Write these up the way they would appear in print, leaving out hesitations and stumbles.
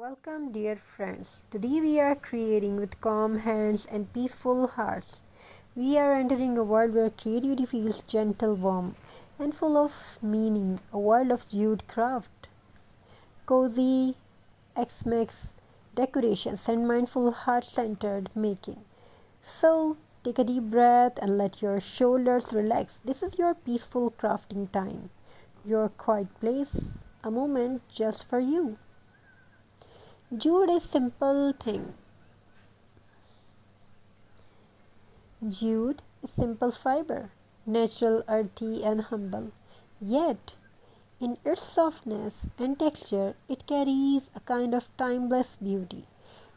Welcome, dear friends. Today we are creating with calm hands and peaceful hearts. We are entering a world where creativity feels gentle, warm, and full of meaning. A world of jute craft, cozy X-Mix decorations, and mindful, heart-centered making. So, take a deep breath and let your shoulders relax. This is your peaceful crafting time, your quiet place, a moment just for you. Jute is simple thing. Jute is simple fiber, natural, earthy, and humble. Yet, in its softness and texture, it carries a kind of timeless beauty.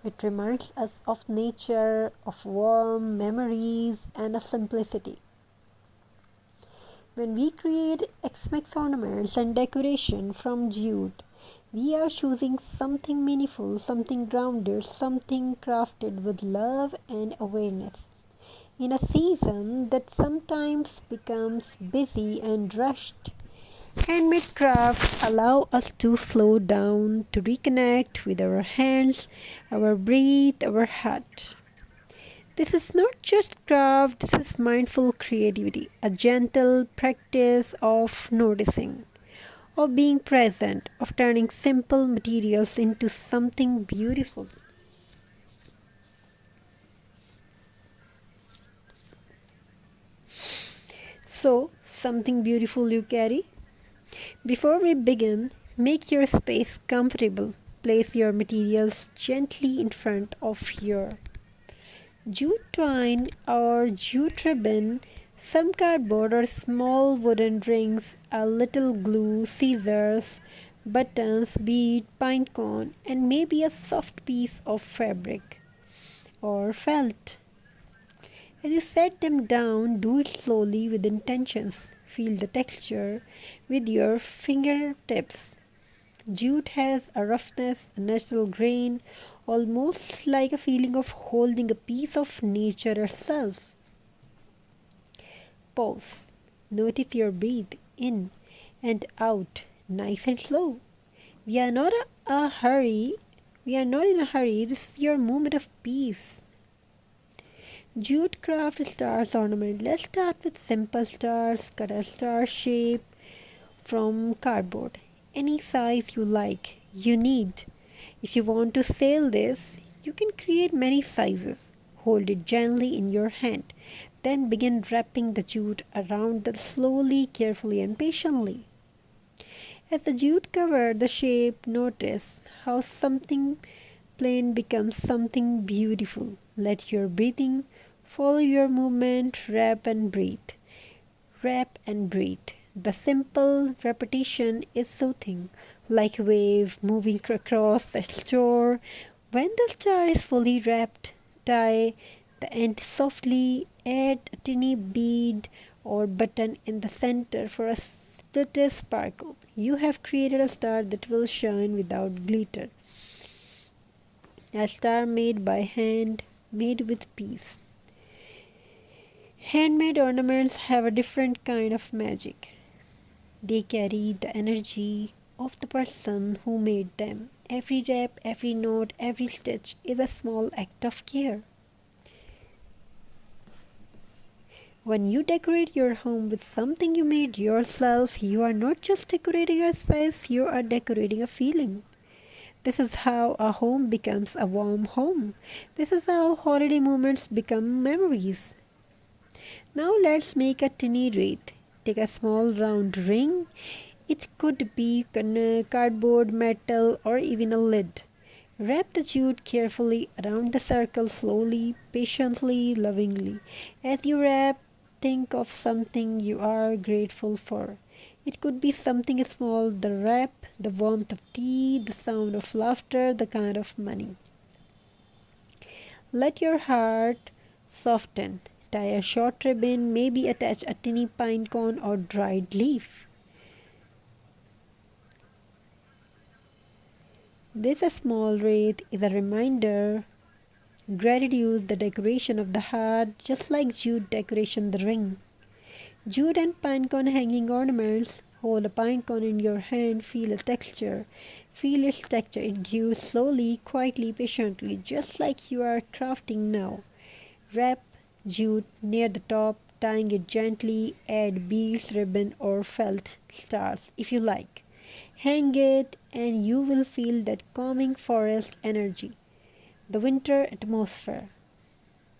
It reminds us of nature, of warm memories, and of simplicity. When we create X-Mix ornaments and decoration from jute, we are choosing something meaningful, something grounded, something crafted with love and awareness. In a season that sometimes becomes busy and rushed, handmade crafts allow us to slow down, to reconnect with our hands, our breath, our heart. This is not just craft, this is mindful creativity, a gentle practice of noticing, of being present, of turning simple materials into something beautiful. So, something beautiful you carry? Before we begin, make your space comfortable. Place your materials gently in front of your jute twine or jute ribbon, some cardboard or small wooden rings, a little glue, scissors, buttons, bead, pine cone, and maybe a soft piece of fabric or felt. As you set them down, do it slowly with intentions. Feel the texture with your fingertips. Jute has a roughness, a natural grain, almost like a feeling of holding a piece of nature itself. Pause. Notice your breath in and out, nice and slow. We are not a hurry. We are not in a hurry. This is your moment of peace. Jute craft stars ornament. Let's start with simple stars. Cut a star shape from cardboard. Any size you like, you need. If you want to sell this, you can create many sizes. Hold it gently in your hand. Then begin wrapping the jute around it slowly, carefully, and patiently. As the jute covers the shape, notice how something plain becomes something beautiful. Let your breathing follow your movement, wrap and breathe. Wrap and breathe. The simple repetition is soothing, like a wave moving across the shore. When the star is fully wrapped, tie the end softly, add a tiny bead or button in the center for a little sparkle. You have created a star that will shine without glitter. A star made by hand, made with peace. Handmade ornaments have a different kind of magic. They carry the energy of the person who made them. Every wrap, every knot, every stitch is a small act of care. When you decorate your home with something you made yourself, you are not just decorating a space, you are decorating a feeling. This is how a home becomes a warm home. This is how holiday moments become memories. Now let's make a tiny wreath. Take a small round ring. It could be cardboard, metal, or even a lid. Wrap the jute carefully around the circle slowly, patiently, lovingly. As you wrap, think of something you are grateful for. It could be something small, the wrap, the warmth of tea, the sound of laughter, the kind of money. Let your heart soften. Tie a short ribbon, maybe attach a tiny pine cone or dried leaf. This small wreath is a reminder. Gratitude is the decoration of the heart, just like jute decoration the ring. Jute and pinecone hanging ornaments Hold a pine cone in your hand, feel a texture. Feel its texture. It grew slowly, quietly, patiently, just like you are crafting now. Wrap jute near the top, tying it gently. Add beads, ribbon, or felt stars if you like. Hang it, and you will feel that calming forest energy. The winter atmosphere.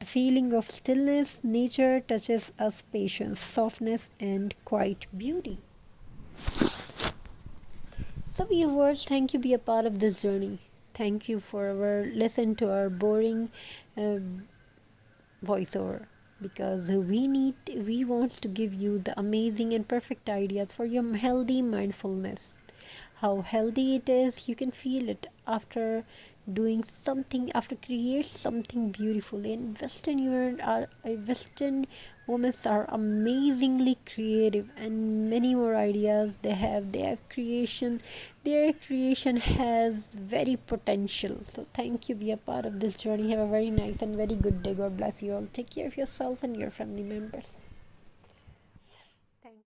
The feeling of stillness, nature touches us patience, softness, and quiet beauty. So, viewers, thank you be a part of this journey. Thank you for our listen to our boring uh, voiceover, because we want to give you the amazing and perfect ideas for your healthy mindfulness. How healthy it is, you can feel it after doing something, after create something beautiful. In western women are amazingly creative, and many more ideas they have creation. Their creation has very potential. So thank you, be a part of this journey. Have a very nice and very good day. God bless you all. Take care of yourself and your family members.